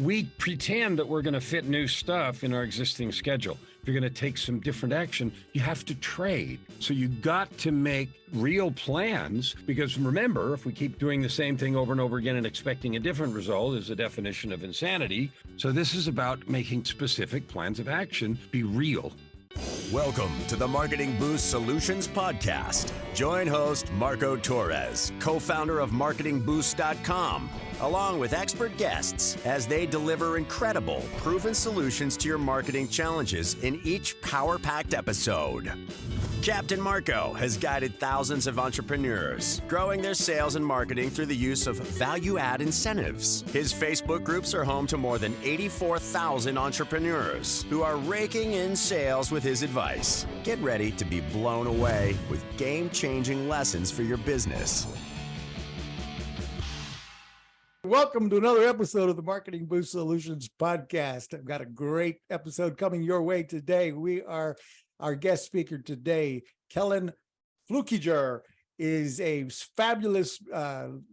we pretend that we're going to fit new stuff in our existing schedule. If you're going to take some different action, you have to trade. So you got to make real plans, because remember, if we keep doing the same thing over and over again and expecting a different result is a definition of insanity. So this is about making specific plans of action be real. Welcome to the Marketing Boost Solutions Podcast. Join host Marco Torres, co-founder of MarketingBoost.com, along with expert guests as they deliver incredible, proven solutions to your marketing challenges in each power-packed episode. Captain Marco has guided thousands of entrepreneurs, growing their sales and marketing through the use of value-add incentives. His Facebook groups are home to more than 84,000 entrepreneurs who are raking in sales with his advice. Get ready to be blown away with game-changing lessons for your business. Welcome to another episode of the Marketing Boost Solutions Podcast. I've got a great episode coming your way today. Our guest speaker today, Kellan Fluckiger, is a fabulous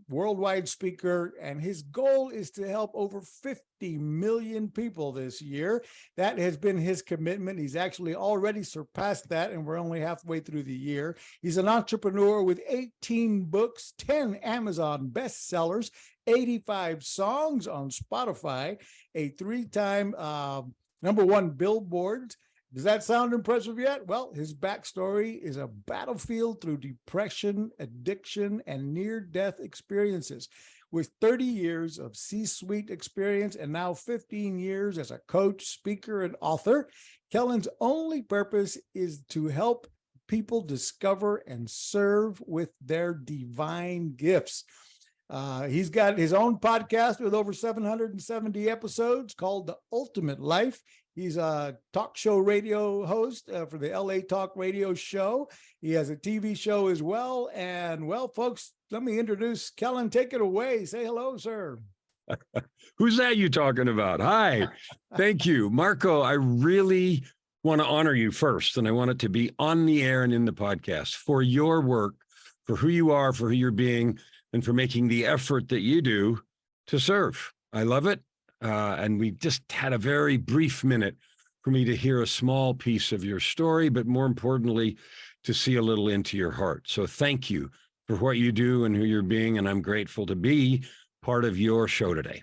worldwide speaker, and his goal is to help over 50 million people this year. That has been his commitment. He's actually already surpassed that, and we're only halfway through the year. He's an entrepreneur with 18 books, 10 Amazon bestsellers, 85 songs on Spotify, a 3-time #1 Billboard. Does that sound impressive yet? Well, his backstory is a battlefield through depression, addiction, and near-death experiences. With 30 years of C-suite experience and now 15 years as a coach, speaker, and author, Kellan's only purpose is to help people discover and serve with their divine gifts. He's got his own podcast with over 770 episodes called The Ultimate Life. He's a talk show radio host for the LA Talk Radio Show. He has a TV show as well. And well, folks, let me introduce Kellan. Take it away. Say hello, sir. Who's that you talking about? Hi. Thank you, Marco. I really want to honor you first, and I want it to be on the air and in the podcast for your work, for who you are, for who you're being, and for making the effort that you do to serve. I love it. And we just had a very brief minute for me to hear a small piece of your story, but more importantly, to see a little into your heart. So thank you for what you do and who you're being, and I'm grateful to be part of your show today.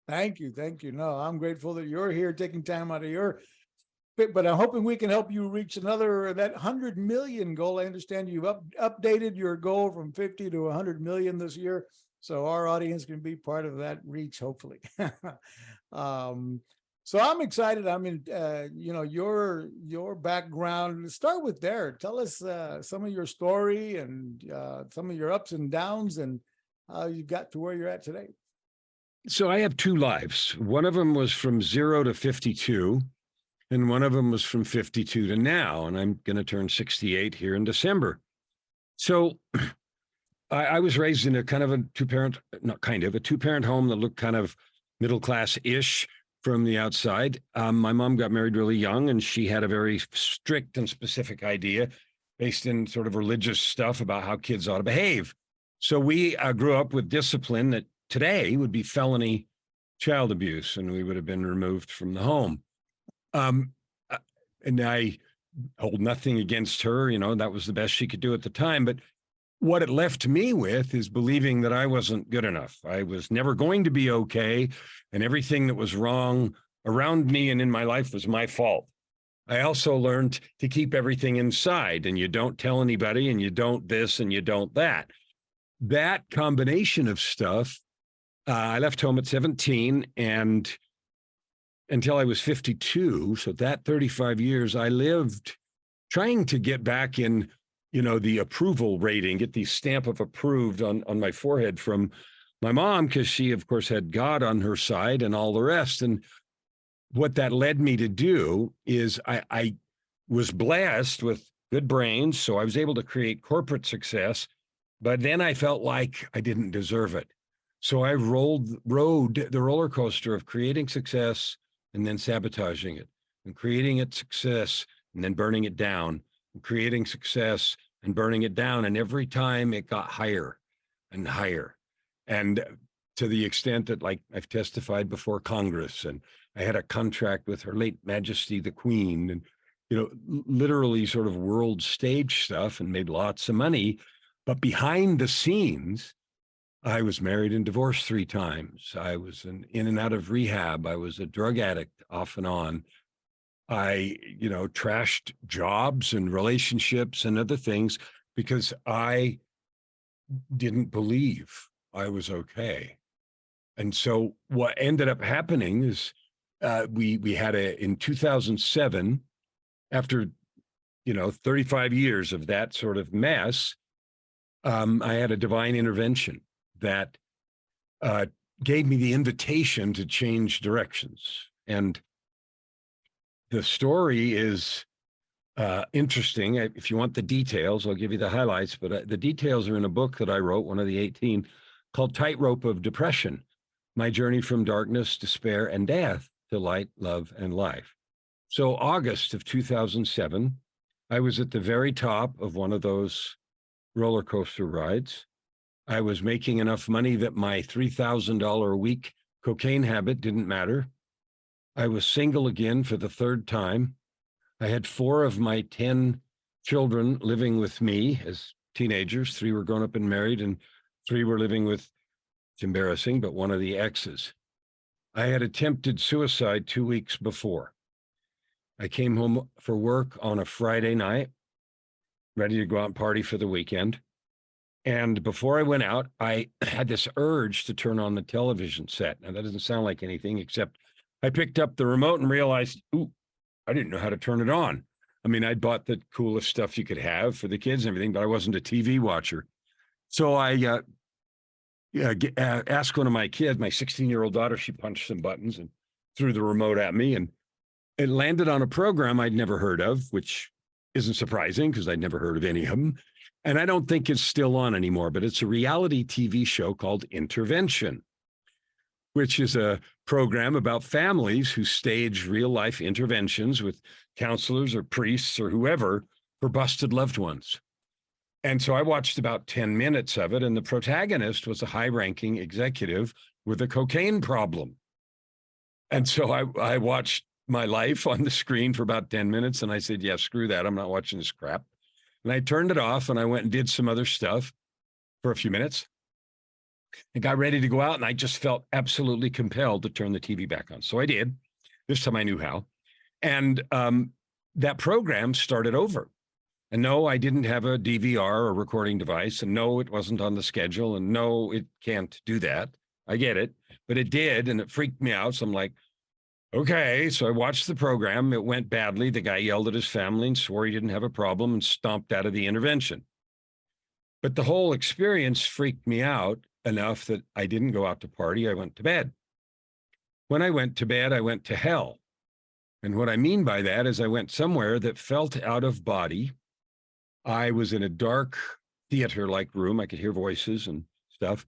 Thank you. Thank you. No, I'm grateful that you're here taking time out of your, but I'm hoping we can help you reach that 100 million goal. I understand you've updated your goal from 50 to 100 million this year. So our audience can be part of that reach, hopefully. So I'm excited. I mean, your background. Start with there. Tell us some of your story and some of your ups and downs and how you got to where you're at today. So I have 2 lives. One of them was from 0 to 52, and one of them was from 52 to now. And I'm going to turn 68 here in December. So I was raised in a kind of a two-parent home that looked kind of middle-class-ish from the outside. My mom got married really young, and she had a very strict and specific idea based in sort of religious stuff about how kids ought to behave. So we grew up with discipline that today would be felony child abuse, and we would have been removed from the home. And I hold nothing against her. That was the best she could do at the time. But what it left me with is believing that I wasn't good enough. I was never going to be okay, and everything that was wrong around me and in my life was my fault. I also learned to keep everything inside, and you don't tell anybody, and you don't this, and you don't that. That combination of stuff, I left home at 17, and until I was 52, so that 35 years, I lived trying to get back in the approval rating, get the stamp of approved on my forehead from my mom, because she, of course, had God on her side and all the rest. And what that led me to do is I was blessed with good brains, so I was able to create corporate success, but then I felt like I didn't deserve it. So I rode the roller coaster of creating success and then sabotaging it, and creating it success and then burning it down, and creating success and burning it down. And every time it got higher and higher. And to the extent that, like, I've testified before Congress, and I had a contract with Her Late Majesty the Queen, and literally sort of world stage stuff, and made lots of money. But behind the scenes, I was married and divorced 3 times. I was in and out of rehab. I was a drug addict off and on. I, trashed jobs and relationships and other things because I didn't believe I was okay. And so what ended up happening is we had in 2007, after 35 years of that sort of mess, I had a divine intervention that gave me the invitation to change directions. And the story is interesting. If you want the details, I'll give you the highlights, but the details are in a book that I wrote, one of the 18, called Tightrope of Depression: My Journey from Darkness, Despair, and Death to Light, Love, and Life. So August of 2007, I was at the very top of one of those roller coaster rides. I was making enough money that my $3,000 a week cocaine habit didn't matter. I was single again for the 3rd time. I had 4 of my 10 children living with me as teenagers. 3 were grown up and married, and 3 were living with, it's embarrassing, but one of the exes. I had attempted suicide 2 weeks before. I came home for work on a Friday night, ready to go out and party for the weekend. And before I went out, I had this urge to turn on the television set. Now, that doesn't sound like anything, except I picked up the remote and realized, ooh, I didn't know how to turn it on. I mean, I bought the coolest stuff you could have for the kids and everything, but I wasn't a TV watcher. So I asked one of my kids, my 16-year-old daughter, she punched some buttons and threw the remote at me, and it landed on a program I'd never heard of, which isn't surprising because I'd never heard of any of them. And I don't think it's still on anymore, but it's a reality TV show called Intervention, which is a program about families who stage real life interventions with counselors or priests or whoever for busted loved ones. And so I watched about 10 minutes of it, and the protagonist was a high-ranking executive with a cocaine problem. And so I watched my life on the screen for about 10 minutes, and I said, yeah, screw that. I'm not watching this crap. And I turned it off, and I went and did some other stuff for a few minutes and got ready to go out, and I just felt absolutely compelled to turn the TV back on. So I did. This time I knew how. And that program started over. And no, I didn't have a DVR or recording device. And no, it wasn't on the schedule. And no, it can't do that. I get it. But it did, and it freaked me out. So I'm like, okay. So I watched the program. It went badly. The guy yelled at his family and swore he didn't have a problem and stomped out of the intervention. But the whole experience freaked me out enough that I didn't go out to party. I went to bed. When I went to bed, I went to hell. And what I mean by that is I went somewhere that felt out of body. I was in a dark theater-like room. I could hear voices and stuff.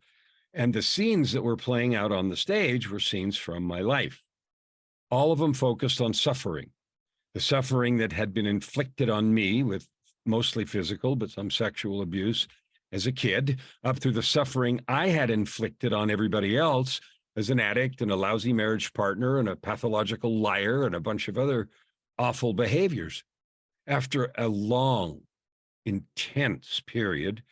And the scenes that were playing out on the stage were scenes from my life. All of them focused on suffering, the suffering that had been inflicted on me with mostly physical, but some sexual abuse as a kid, up through the suffering I had inflicted on everybody else as an addict and a lousy marriage partner and a pathological liar and a bunch of other awful behaviors. After a long, intense period,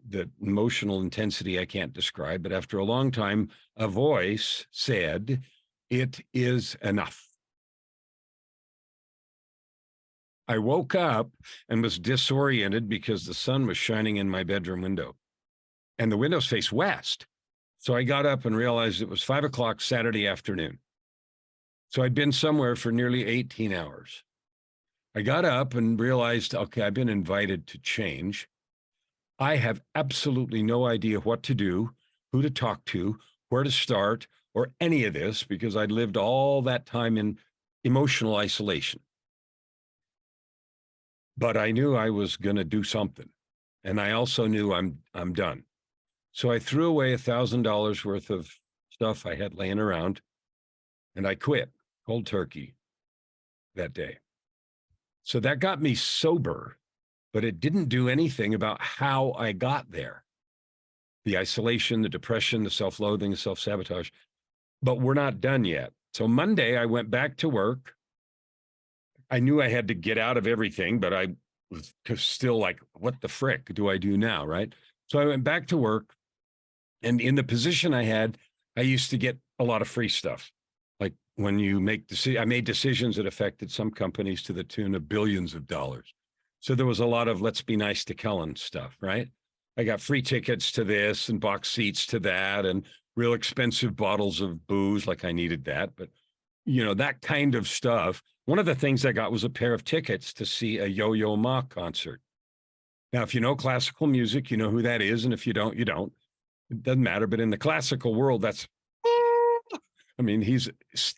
the emotional intensity I can't describe, but after a long time, a voice said, "It is enough." I woke up and was disoriented because the sun was shining in my bedroom window, and the windows face west. So I got up and realized it was 5 o'clock Saturday afternoon. So I'd been somewhere for nearly 18 hours. I got up and realized, okay, I've been invited to change. I have absolutely no idea what to do, who to talk to, where to start, or any of this, because I'd lived all that time in emotional isolation. But I knew I was going to do something. And I also knew I'm done. So I threw away $1,000 worth of stuff I had laying around, and I quit cold turkey that day. So that got me sober, but it didn't do anything about how I got there. the isolation, the depression, the self-loathing, the self-sabotage. But we're not done yet. So Monday, I went back to work. I knew I had to get out of everything, but I was still like, what the frick do I do now, right? So I went back to work. And in the position I had, I used to get a lot of free stuff. Like when you make I made decisions that affected some companies to the tune of billions of dollars. So there was a lot of let's be nice to Kellan stuff, right? I got free tickets to this and box seats to that and real expensive bottles of booze, like I needed that. But, that kind of stuff. One of the things I got was a pair of tickets to see a Yo-Yo Ma concert. Now, if you know classical music, you know who that is. And if you don't, you don't. It doesn't matter. But in the classical world, he's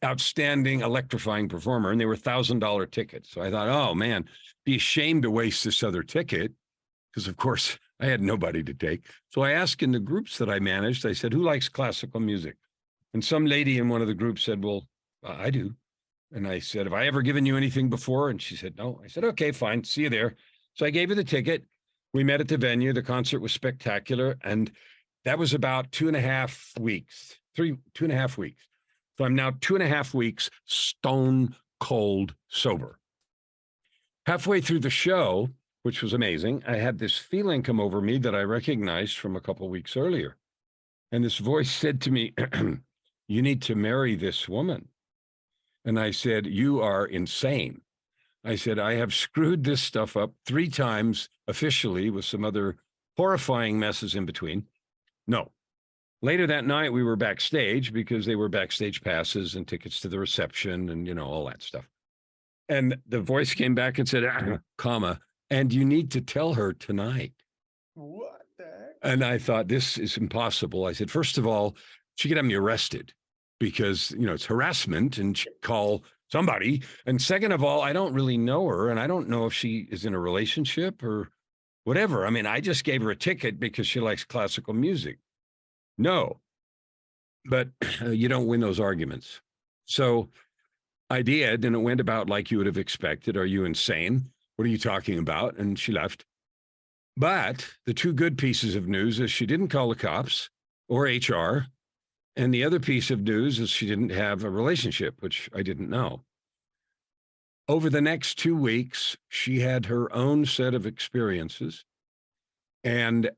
outstanding, electrifying performer. And they were $1,000 tickets. So I thought, oh, man, be ashamed to waste this other ticket. Because, of course, I had nobody to take. So I asked in the groups that I managed, I said, who likes classical music? And some lady in one of the groups said, well, I do. And I said, have I ever given you anything before? And she said, no. I said, okay, fine. See you there. So I gave her the ticket. We met at the venue. The concert was spectacular. And that was about 2.5 weeks, 2.5 weeks. So I'm now 2.5 weeks stone cold sober. Halfway through the show, which was amazing, I had this feeling come over me that I recognized from a couple of weeks earlier. And this voice said to me, you need to marry this woman. And I said, you are insane. I said, I have screwed this stuff up 3 times officially with some other horrifying messes in between. No. Later that night, we were backstage because they were backstage passes and tickets to the reception and, all that stuff. And the voice came back and said, and you need to tell her tonight. What the heck? And I thought, this is impossible. I said, first of all, she could have me arrested because, it's harassment and she'd call somebody. And second of all, I don't really know her. And I don't know if she is in a relationship or whatever. I just gave her a ticket because she likes classical music. No, but you don't win those arguments. So I did, and it went about like you would have expected. Are you insane? What are you talking about? And she left. But the 2 good pieces of news is she didn't call the cops or HR. And the other piece of news is she didn't have a relationship, which I didn't know. Over the next 2 weeks, she had her own set of experiences. And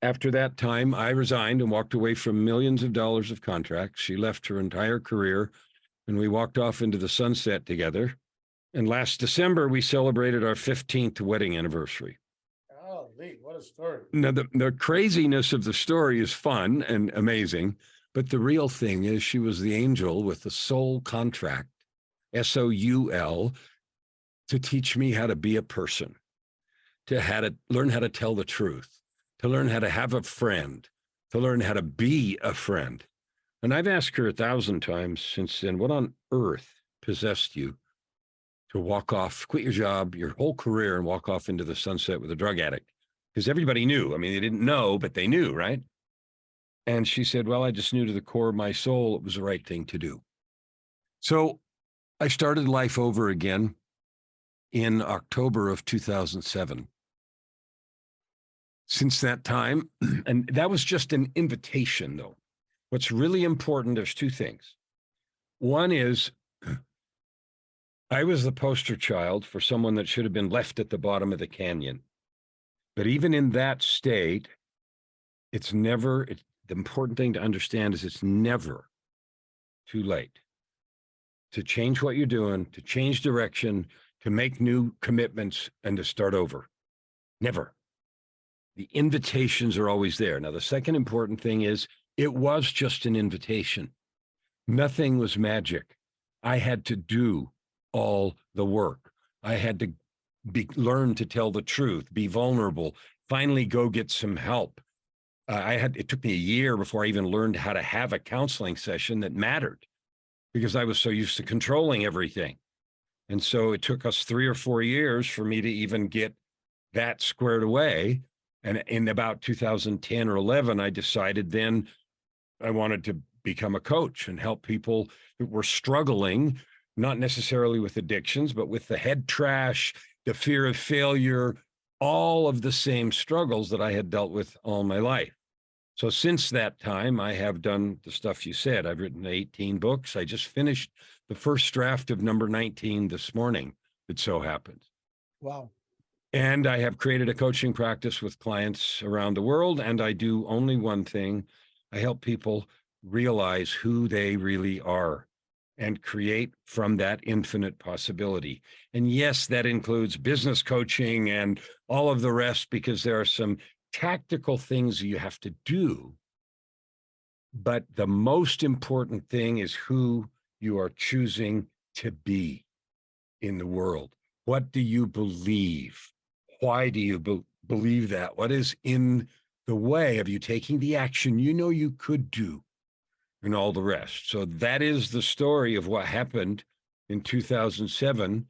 after that time, I resigned and walked away from millions of dollars of contracts. She left her entire career, and we walked off into the sunset together. And last December, we celebrated our 15th wedding anniversary. Oh, Lee, what a story. Now, the craziness of the story is fun and amazing, but the real thing is she was the angel with the soul contract, SOUL, to teach me how to be a person, to learn how to tell the truth, to learn how to have a friend, to learn how to be a friend. And I've asked her 1,000 times since then, what on earth possessed you to walk off, quit your job, your whole career, and walk off into the sunset with a drug addict? Because everybody knew. They didn't know, but they knew, right? And she said, well, I just knew to the core of my soul it was the right thing to do. So I started life over again in October of 2007. Since that time, and that was just an invitation, though. What's really important, there's 2 things. One is I was the poster child for someone that should have been left at the bottom of the canyon. But even in that state, the important thing to understand is it's never too late to change what you're doing, to change direction, to make new commitments, and to start over. Never. The invitations are always there. Now, the second important thing is it was just an invitation. Nothing was magic. I had to do all the work. I had to learn to tell the truth, be vulnerable, finally go get some help. It took me a year before I even learned how to have a counseling session that mattered because I was so used to controlling everything. And so it took us 3 or 4 years for me to even get that squared away. And in about 2010 or 11, I decided then I wanted to become a coach and help people that were struggling, not necessarily with addictions, but with the head trash, the fear of failure, all of the same struggles that I had dealt with all my life. So since that time, I have done the stuff you said. I've written 18 books. I just finished the first draft of number 19 this morning, it so happens. Wow. And I have created a coaching practice with clients around the world. And I do only one thing. I help people realize who they really are and create from that infinite possibility. And yes, that includes business coaching and all of the rest, because there are some tactical things you have to do. But the most important thing is who you are choosing to be in the world. What do you believe? Why do you believe that? What is in the way of you taking the action you know you could do, and all the rest? So that is the story of what happened in 2007.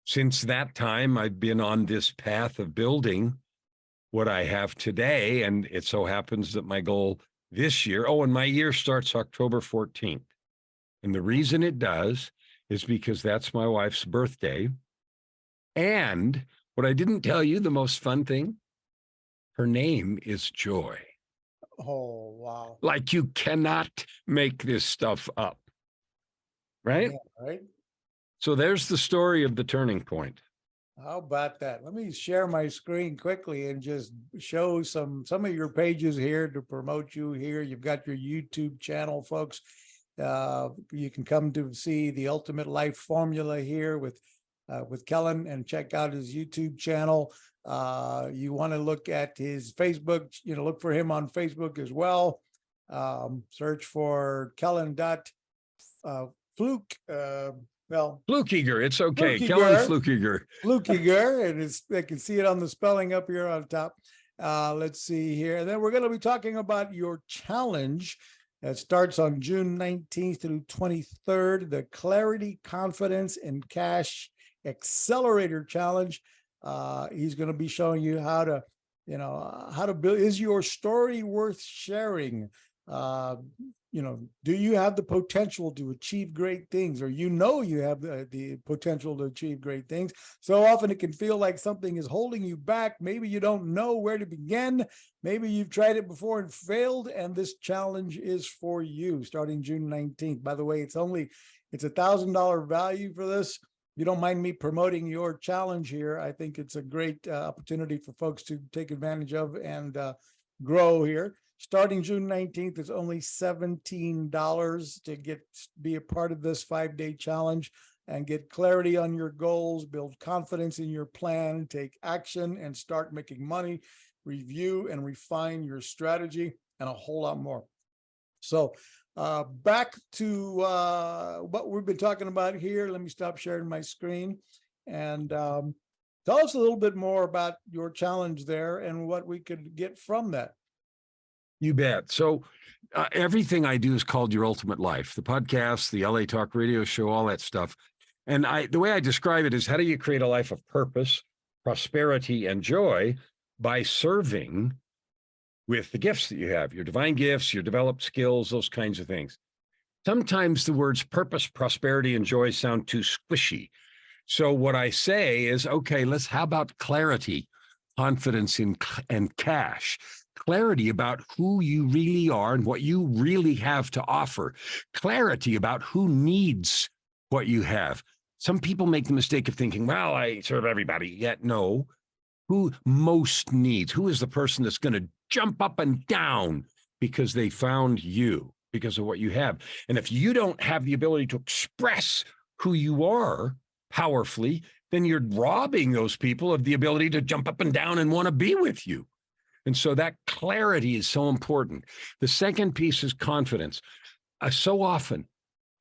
Since that time, I've been on this path of building what I have today. And it so happens that my goal this year, and my year starts October 14th. And the reason it does is because that's my wife's birthday. And what I didn't tell you, the most fun thing, her name is Joy. Oh, wow. Like, you cannot make this stuff up, right? Yeah, right. So there's the story of the turning point. How about that? Let me share my screen quickly and just show some of your pages here to promote you here. You've got your YouTube channel, folks. You can come to see the Ultimate Life Formula here with Kellan and check out his YouTube channel. You want to look at his Facebook, look for him on Facebook as well. Search for Fluckiger, it's okay. Fluckiger. Kellan Fluckiger. And they can see it on the spelling up here on top. Let's see here. And then we're going to be talking about your challenge that starts on June 19th through 23rd, the Clarity, Confidence, and Cash Accelerator Challenge. He's going to be showing you how to build. Is your story worth sharing? Do you have the potential to achieve great things, or you have the potential to achieve great things? So often it can feel like something is holding you back. Maybe you don't know where to begin. Maybe you've tried it before and failed, and this challenge is for you starting June 19th. By the way, it's $1,000 value for this. You don't mind me promoting your challenge here. I think it's a great opportunity for folks to take advantage of and grow here. Starting June 19th, it's only $17 to be a part of this 5-day challenge and get clarity on your goals, build confidence in your plan, take action, and start making money, review and refine your strategy, and a whole lot more. So back to what we've been talking about here. Let me stop sharing my screen and tell us a little bit more about your challenge there and what we could get from that. You bet. So everything I do is called Your Ultimate Life, the podcast, the LA Talk radio show, all that stuff. And the way I describe it is, how do you create a life of purpose, prosperity, and joy by serving with the gifts that you have, your divine gifts, your developed skills, those kinds of things. Sometimes the words purpose, prosperity, and joy sound too squishy. So what I say is, okay, how about clarity, confidence, and cash? Clarity about who you really are and what you really have to offer. Clarity about who needs what you have. Some people make the mistake of thinking, well, I serve everybody. Yet no. Who most needs? Who is the person that's going to jump up and down because they found you, because of what you have? And if you don't have the ability to express who you are powerfully, then you're robbing those people of the ability to jump up and down and want to be with you. And so that clarity is so important. The second piece is confidence. So often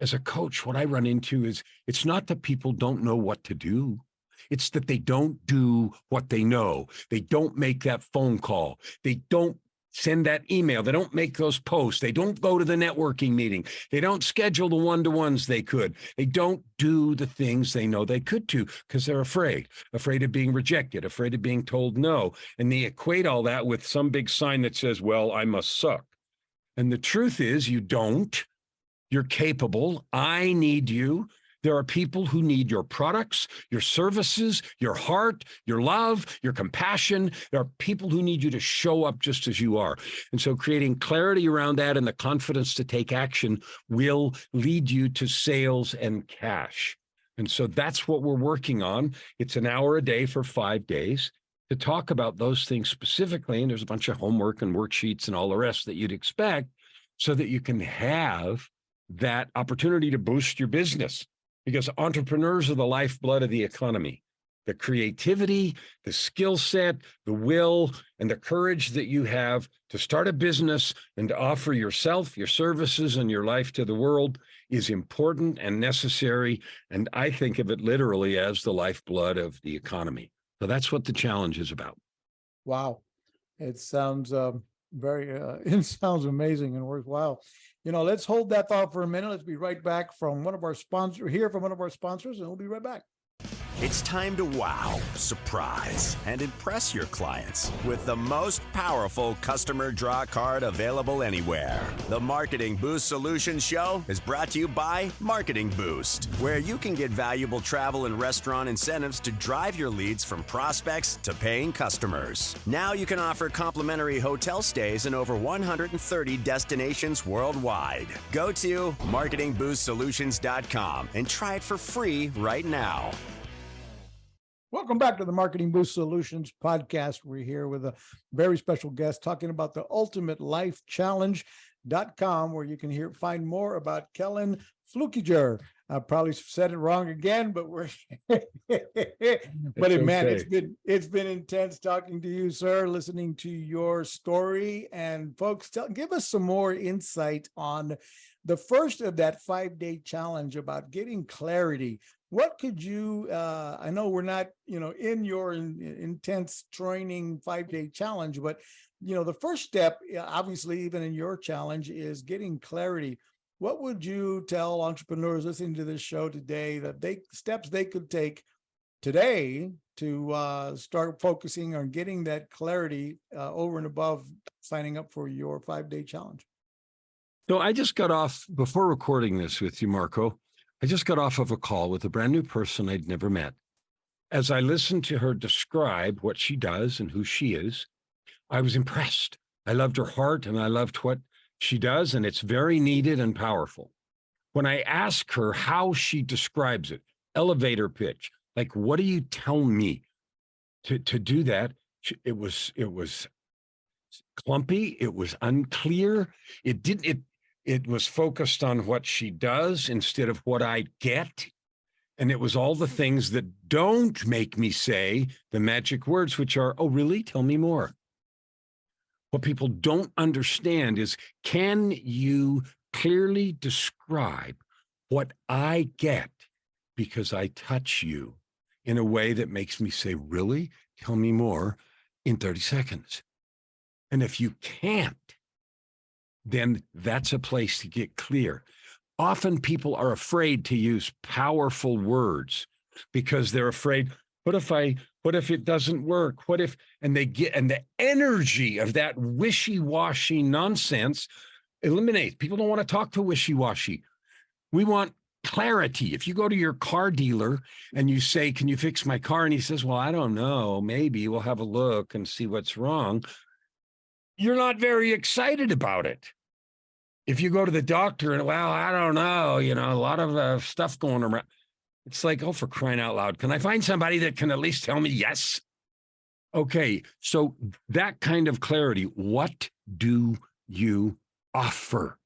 as a coach, what I run into is, it's not that people don't know what to do. It's that they don't do what they know. They don't make that phone call. They don't send that email. They don't make those posts. They don't go to the networking meeting. They don't schedule the one-to-ones they could. They don't do the things they know they could do because they're afraid of being rejected, afraid of being told no. And they equate all that with some big sign that says, well, I must suck. And the truth is, you don't. You're capable. I need you. There are people who need your products, your services, your heart, your love, your compassion. There are people who need you to show up just as you are. And so creating clarity around that and the confidence to take action will lead you to sales and cash. And so that's what we're working on. It's an hour a day for 5 days to talk about those things specifically. And there's a bunch of homework and worksheets and all the rest that you'd expect so that you can have that opportunity to boost your business, because entrepreneurs are the lifeblood of the economy. The creativity, the skill set, the will, and the courage that you have to start a business and to offer yourself, your services, and your life to the world is important and necessary. And I think of it literally as the lifeblood of the economy. So that's what the challenge is about. Wow. It sounds it sounds amazing and worthwhile. Let's hold that thought for a minute. Let's be right back from one of our sponsors, and we'll be right back. It's time to wow, surprise, and impress your clients with the most powerful customer draw card available anywhere. The Marketing Boost Solutions Show is brought to you by Marketing Boost, where you can get valuable travel and restaurant incentives to drive your leads from prospects to paying customers. Now you can offer complimentary hotel stays in over 130 destinations worldwide. Go to marketingboostsolutions.com and try it for free right now. Welcome back to the Marketing Boost Solutions podcast. We're here with a very special guest talking about the Ultimate Life Challenge.com, where you can find more about Kellan Fluckiger. I probably said it wrong again, but it's been intense talking to you, sir, listening to your story. And folks, give us some more insight on the first of that 5-day challenge about getting clarity. What could you, I know we're not, in your intense training 5-day challenge, but, the first step, obviously, even in your challenge, is getting clarity. What would you tell entrepreneurs listening to this show today that steps they could take today to start focusing on getting that clarity over and above signing up for your 5-day challenge? So I just got off, before recording this with you, Marco, I just got off of a call with a brand new person I'd never met. As I listened to her describe what she does and who she is, I was impressed. I loved her heart and I loved what she does, and it's very needed and powerful. When I ask her how she describes it, elevator pitch, like, what do you tell me to do that? It was clumpy. It was unclear. It was focused on what she does instead of what I get. And it was all the things that don't make me say the magic words, which are, oh, really? Tell me more. What people don't understand is, can you clearly describe what I get because I touch you in a way that makes me say, really? Tell me more in 30 seconds. And if you can't, then that's a place to get clear. Often people are afraid to use powerful words because they're afraid, what if it doesn't work? And the energy of that wishy-washy nonsense eliminates. People don't want to talk to wishy-washy. We want clarity. If you go to your car dealer and you say, can you fix my car? And he says, well, I don't know, maybe we'll have a look and see what's wrong. You're not very excited about it. If you go to the doctor and, well, I don't know, a lot of stuff going around. It's like, oh, for crying out loud, can I find somebody that can at least tell me yes? Okay, so that kind of clarity, what do you offer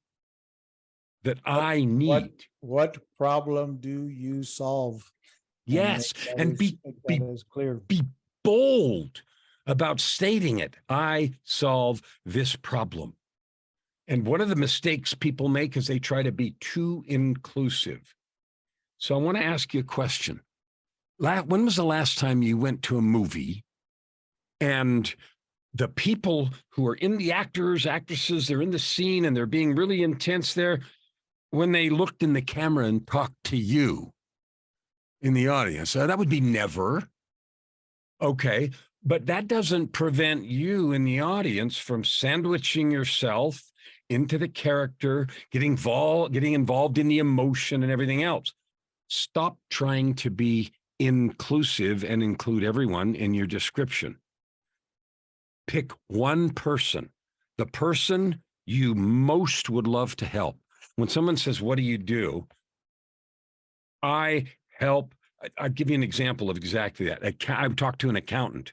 that I need? What problem do you solve? Yes, and be clear. Be bold about stating it. I solve this problem. And one of the mistakes people make is they try to be too inclusive. So I want to ask you a question. When was the last time you went to a movie and the people who are in the actors, actresses, they're in the scene and they're being really intense there, when they looked in the camera and talked to you in the audience? That would be never. Okay, but that doesn't prevent you in the audience from sandwiching yourself into the character, getting involved in the emotion and everything else. Stop trying to be inclusive and include everyone in your description. Pick one person, the person you most would love to help. When someone says, what do you do? I help. I'll give you an example of exactly that. I talked to an accountant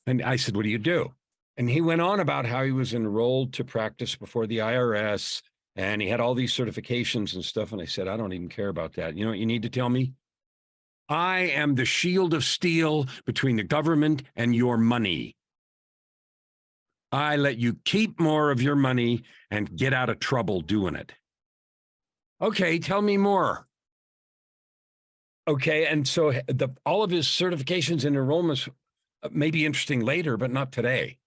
and I said, what do you do? And he went on about how he was enrolled to practice before the IRS and he had all these certifications and stuff. And I said, I don't even care about that. You know what you need to tell me? I am the shield of steel between the government and your money. I let you keep more of your money and get out of trouble doing it. Okay, tell me more. Okay, and so all of his certifications and enrollments may be interesting later, but not today.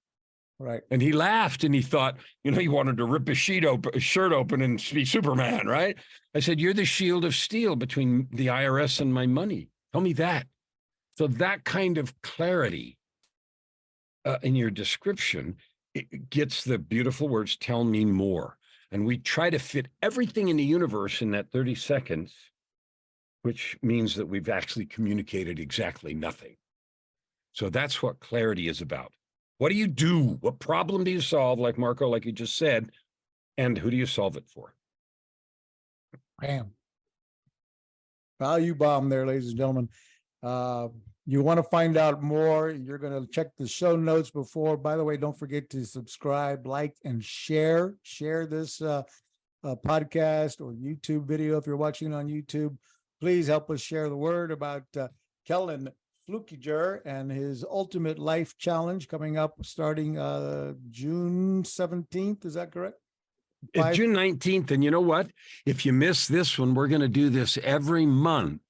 Right. And he laughed and he thought, you know, he wanted to rip his shirt open and be Superman, right? I said, you're the shield of steel between the IRS and my money. Tell me that. So that kind of clarity in your description, it gets the beautiful words, tell me more. And we try to fit everything in the universe in that 30 seconds, which means that we've actually communicated exactly nothing. So that's what clarity is about. What do you do? What problem do you solve? Like Marco, like you just said, and who do you solve it for? Bam. Value bomb there, ladies and gentlemen. You want to find out more, you're going to check the show notes before. By the way, don't forget to subscribe, like, and share. Share this podcast or YouTube video if you're watching it on YouTube. Please help us share the word about Kellan Fluckiger and his ultimate life challenge coming up starting June 17th. Is that correct? June 19th. And you know what? If you miss this one, we're going to do this every month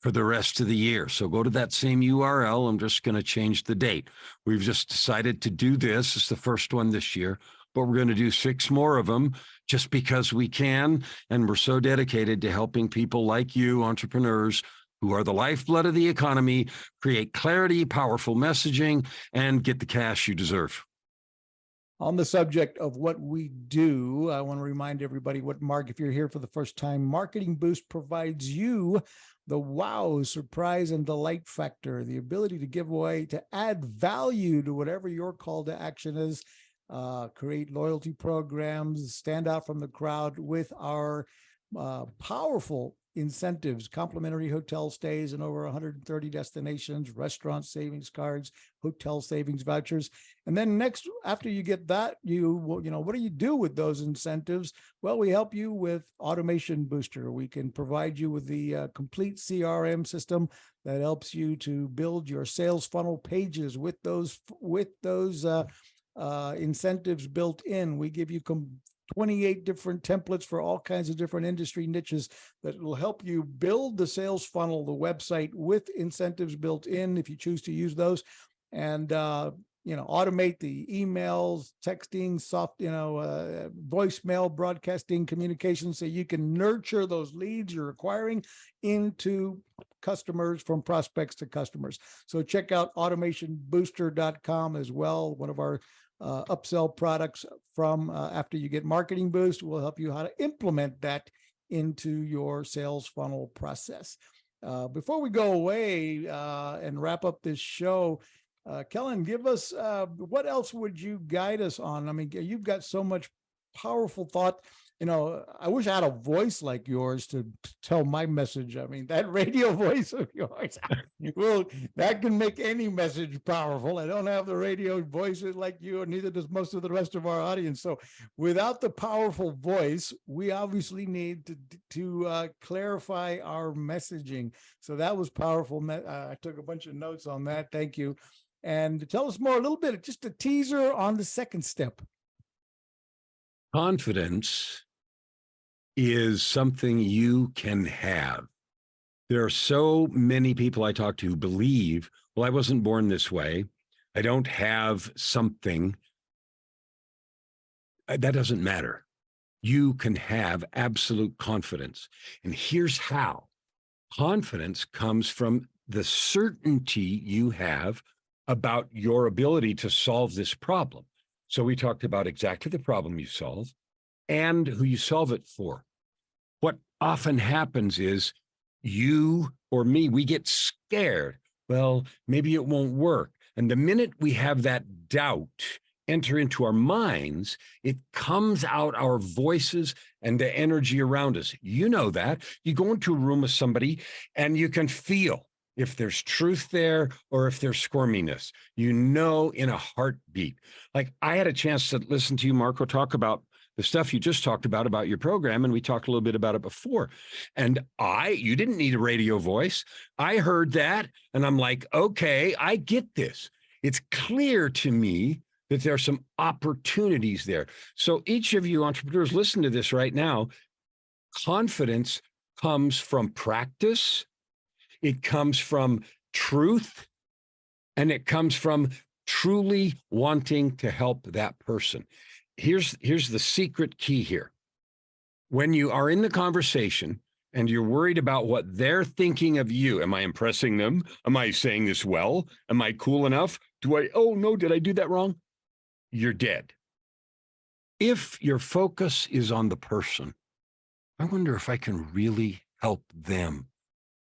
for the rest of the year. So go to that same URL. I'm just going to change the date. We've just decided to do this. It's the first one this year, but we're going to do 6 more of them just because we can. And we're so dedicated to helping people like you, entrepreneurs, who are the lifeblood of the economy, create clarity, powerful messaging, and get the cash you deserve. On the subject of what we do, I want to remind everybody if you're here for the first time, Marketing Boost provides you the wow, surprise, and delight factor, the ability to give away, to add value to whatever your call to action is, create loyalty programs, stand out from the crowd with our powerful incentives, complimentary hotel stays in over 130 destinations, restaurant savings cards, hotel savings vouchers. And then next, after you get that, what do you do with those incentives? Well, we help you with Automation Booster. We can provide you with the complete CRM system that helps you to build your sales funnel pages with those incentives built in. We give you 28 different templates for all kinds of different industry niches that will help you build the sales funnel, the website with incentives built in if you choose to use those, and automate the emails, texting, voicemail, broadcasting, communication, so you can nurture those leads you're acquiring into customers, from prospects to customers. So check out automationbooster.com as well. One of our upsell products from after you get Marketing Boost will help you how to implement that into your sales funnel process. Before we go away and wrap up this show, Kellan, give us what else would you guide us on? I mean, you've got so much powerful thought. I wish I had a voice like yours to tell my message. I mean, that radio voice of yours, well, that can make any message powerful. I don't have the radio voices like you, and neither does most of the rest of our audience. So without the powerful voice, we obviously need to clarify our messaging. So that was powerful. I took a bunch of notes on that. Thank you. And tell us more, a little bit, just a teaser on the second step. Confidence is something you can have. There are so many people I talk to who believe, well, I wasn't born this way. I don't have something. That doesn't matter. You can have absolute confidence. And here's how. Confidence comes from the certainty you have about your ability to solve this problem. So we talked about exactly the problem you solve and who you solve it for. What often happens is you or me, we get scared. Well, maybe it won't work. And the minute we have that doubt enter into our minds, it comes out our voices and the energy around us. You know that. You go into a room with somebody and you can feel if there's truth there or if there's squirminess. You know in a heartbeat. Like I had a chance to listen to you, Marco, talk about the stuff you just talked about your program, and we talked a little bit about it before. And you didn't need a radio voice. I heard that, and I'm like, okay, I get this. It's clear to me that there are some opportunities there. So each of you entrepreneurs, listen to this right now. Confidence comes from practice. It comes from truth, and it comes from truly wanting to help that person. Here's the secret key here. When you are in the conversation and you're worried about what they're thinking of you, am I impressing them? Am I saying this well? Am I cool enough? Oh no, did I do that wrong? You're dead. If your focus is on the person, I wonder if I can really help them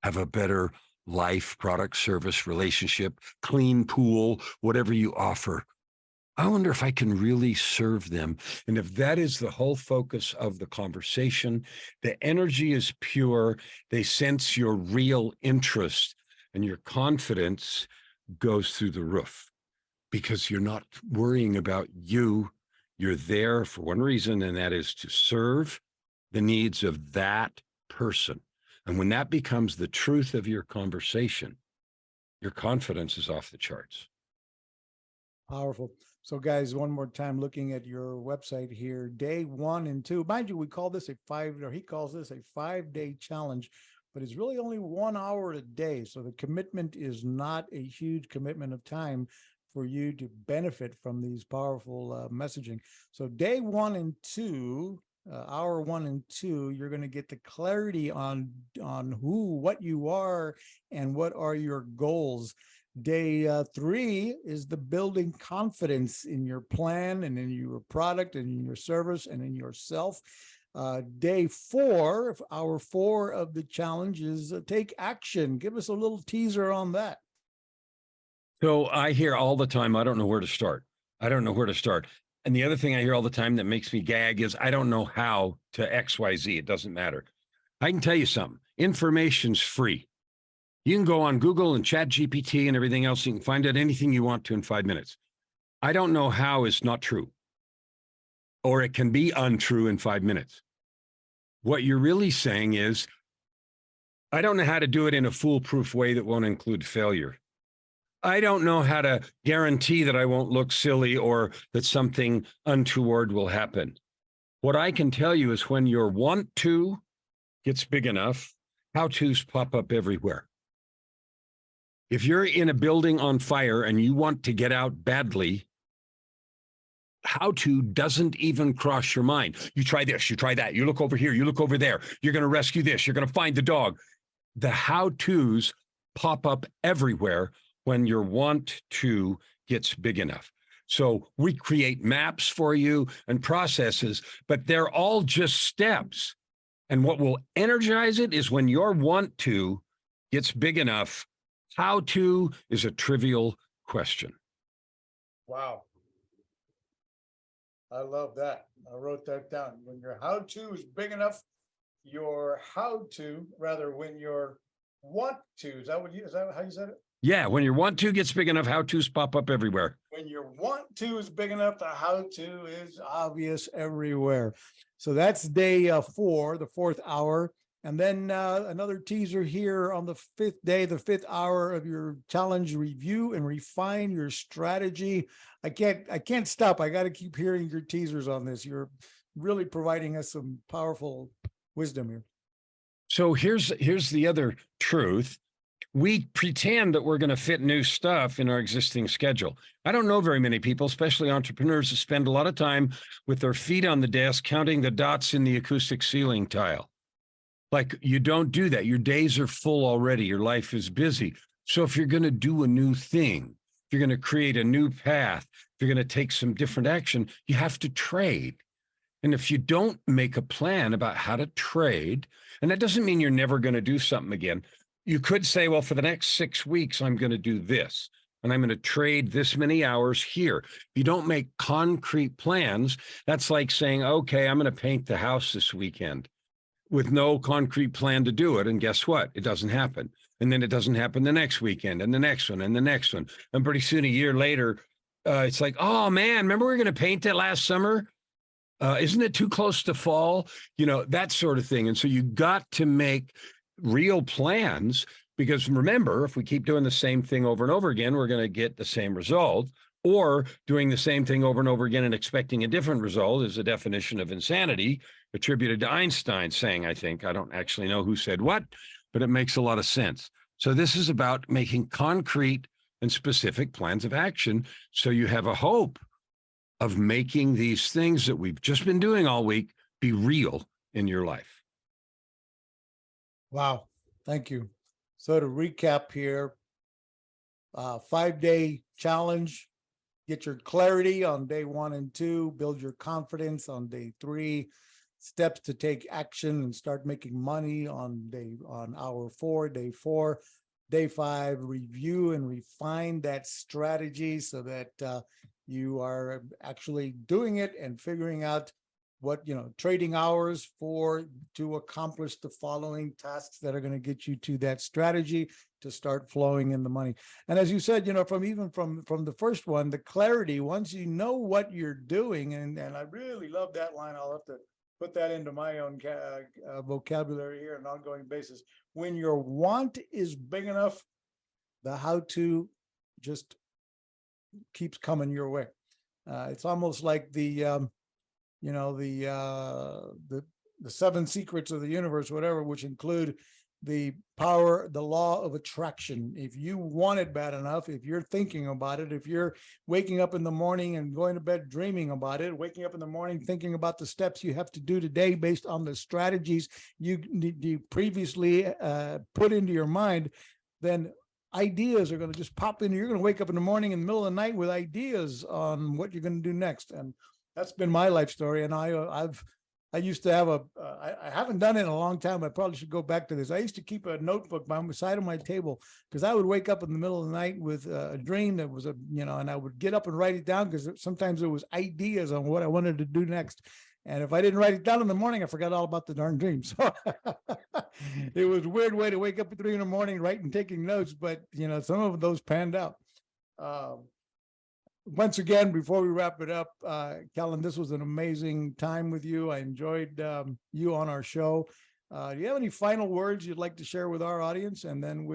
have a better life, product, service, relationship, clean pool, whatever you offer. I wonder if I can really serve them. And if that is the whole focus of the conversation, the energy is pure, they sense your real interest, and your confidence goes through the roof because you're not worrying about you. You're there for one reason, and that is to serve the needs of that person. And when that becomes the truth of your conversation, your confidence is off the charts. Powerful. So guys, one more time, looking at your website here, day 1 and 2, mind you, he calls this a 5-day challenge, but it's really only 1 hour a day. So the commitment is not a huge commitment of time for you to benefit from these powerful messaging. So day 1 and 2, hour 1 and 2, you're going to get the clarity on what you are and what are your goals. Day 3 is the building confidence in your plan and in your product and in your service and in yourself. Day 4, hour 4 of the challenge is take action. Give us a little teaser on that. So I hear all the time, I don't know where to start. I don't know where to start. And the other thing I hear all the time that makes me gag is I don't know how to XYZ. It doesn't matter. I can tell you something. Information's free. You can go on Google and ChatGPT and everything else. You can find out anything you want to in 5 minutes. I don't know how is not true, or it can be untrue in 5 minutes. What you're really saying is, I don't know how to do it in a foolproof way that won't include failure. I don't know how to guarantee that I won't look silly or that something untoward will happen. What I can tell you is when your want to gets big enough, how-tos pop up everywhere. If you're in a building on fire and you want to get out badly, how to doesn't even cross your mind. You try this, you try that, you look over here, you look over there, you're going to rescue this, you're going to find the dog. The how-tos pop up everywhere when your want to gets big enough. So we create maps for you and processes, but they're all just steps. And what will energize it is when your want to gets big enough. How to is a trivial question. Wow. I love that. I wrote that down. When your how-to is big enough, your when your want to, is that how you said it? Yeah, when your want to gets big enough, how-tos pop up everywhere. When your want to is big enough, the how-to is obvious everywhere. So that's day 4, the 4th hour. And then another teaser here on the 5th day, the 5th hour of your challenge, review and refine your strategy. I can't stop. I got to keep hearing your teasers on this. You're really providing us some powerful wisdom here. So here's the other truth. We pretend that we're going to fit new stuff in our existing schedule. I don't know very many people, especially entrepreneurs, who spend a lot of time with their feet on the desk, counting the dots in the acoustic ceiling tile. Like, you don't do that. Your days are full already. Your life is busy. So if you're going to do a new thing, if you're going to create a new path, if you're going to take some different action, you have to trade. And if you don't make a plan about how to trade, and that doesn't mean you're never going to do something again. You could say, well, for the next 6 weeks, I'm going to do this, and I'm going to trade this many hours here. If you don't make concrete plans, that's like saying, okay, I'm going to paint the house this weekend with no concrete plan to do it. And guess what? It doesn't happen. And then it doesn't happen the next weekend and the next one and the next one. And pretty soon, a year later, it's like, oh man, remember we were going to paint it last summer? Isn't it too close to fall? You know, that sort of thing. And so you got to make real plans, because remember, if we keep doing the same thing over and over again, we're going to get the same result. Or doing the same thing over and over again and expecting a different result is a definition of insanity, attributed to Einstein saying, I think, I don't actually know who said what, but it makes a lot of sense. So this is about making concrete and specific plans of action, so you have a hope of making these things that we've just been doing all week be real in your life. Wow. Thank you. So to recap here, 5-day challenge, get your clarity on day 1 and 2, build your confidence on day 3, steps to take action and start making money on hour 4, day 4, day 5, review and refine that strategy so that you are actually doing it and figuring out what, trading hours to accomplish the following tasks that are going to get you to that strategy to start flowing in the money. And as you said, from the first one, the clarity, once you know what you're doing, and I really love that line. I'll have to put that into my own vocabulary here on an ongoing basis. When your want is big enough, the how to just keeps coming your way. It's almost like the 7 secrets of the universe, whatever, which include the law of attraction. If you want it bad enough, if you're thinking about it, if you're waking up in the morning and going to bed dreaming about it, waking up in the morning thinking about the steps you have to do today based on the strategies you previously put into your mind, then ideas are going to just pop in. You're going to wake up in the morning in the middle of the night with ideas on what you're going to do next. And that's been my life story. And I used to have I haven't done it in a long time. I probably should go back to this. I used to keep a notebook by the side of my table, because I would wake up in the middle of the night with a dream that was and I would get up and write it down, because sometimes there was ideas on what I wanted to do next. And if I didn't write it down in the morning, I forgot all about the darn dream. So it was a weird way to wake up at 3 in the morning, writing, taking notes. But, some of those panned out. Once again, before we wrap it up, Kellan, this was an amazing time with you. I enjoyed you on our show. Do you have any final words you'd like to share with our audience? And then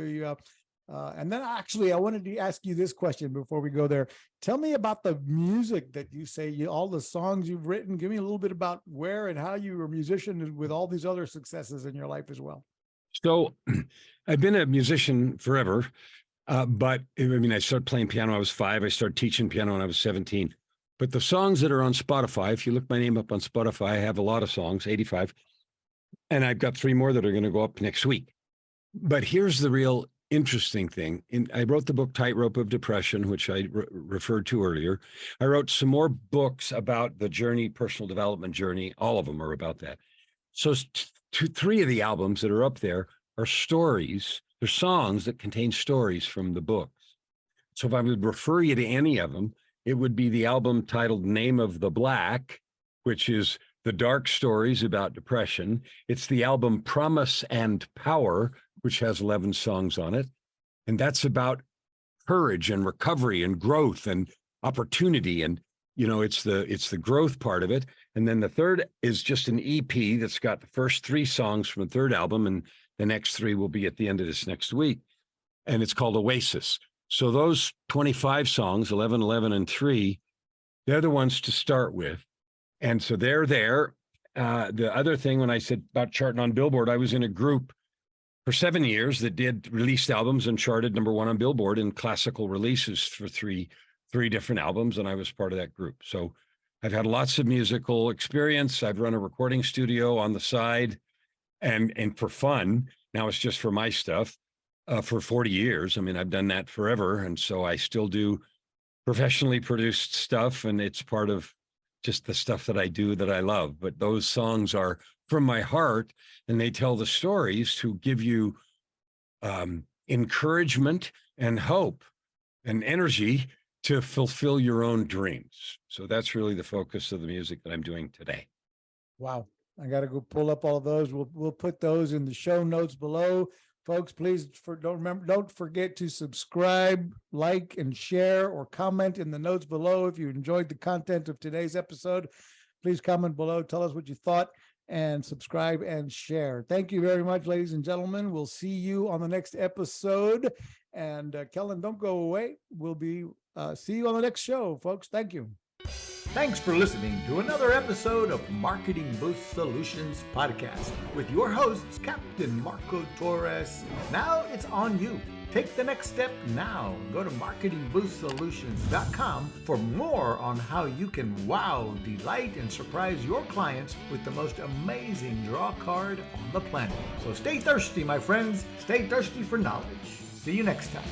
actually, I wanted to ask you this question before we go there. Tell me about the music that you say, all the songs you've written. Give me a little bit about where and how you were a musician with all these other successes in your life as well. So I've been a musician forever. But I started playing piano when I was 5. I started teaching piano when I was 17. But the songs that are on Spotify, if you look my name up on Spotify, I have a lot of songs, 85. And I've got 3 more that are going to go up next week. But here's the real interesting thing. I wrote the book Tightrope of Depression, which I referred to earlier. I wrote some more books about the journey, personal development journey. All of them are about that. So 3 of the albums that are up there are stories. They're songs that contain stories from the books. So if I would refer you to any of them, it would be the album titled Name of the Black, which is the dark stories about depression. It's the album Promise and Power, which has 11 songs on it. And that's about courage and recovery and growth and opportunity. And, it's the growth part of it. And then the third is just an EP that's got the first 3 songs from the third album, and the next 3 will be at the end of this next week. And it's called Oasis. So those 25 songs, 11, 11, and 3, they're the ones to start with. And so they're there. The other thing, when I said about charting on Billboard, I was in a group for 7 years that did released albums and charted #1 on Billboard in classical releases for three different albums. And I was part of that group. So I've had lots of musical experience. I've run a recording studio on the side and for fun. Now it's just for my stuff for 40 years. I've done that forever. And so I still do professionally produced stuff, and it's part of just the stuff that I do that I love. But those songs are from my heart, and they tell the stories to give you encouragement and hope and energy to fulfill your own dreams. So that's really the focus of the music that I'm doing today. Wow. I got to go pull up all of those. We'll put those in the show notes below. Folks, please don't forget to subscribe, like, and share, or comment in the notes below. If you enjoyed the content of today's episode, please comment below. Tell us what you thought, and subscribe and share. Thank you very much, ladies and gentlemen. We'll see you on the next episode. And Kellan, don't go away. We'll be see you on the next show, folks. Thank you. Thanks for listening to another episode of Marketing Boost Solutions Podcast with your hosts, Captain Marco Torres. Now it's on you. Take the next step now. Go to marketingboostsolutions.com for more on how you can wow, delight, and surprise your clients with the most amazing draw card on the planet. So stay thirsty, my friends. Stay thirsty for knowledge. See you next time.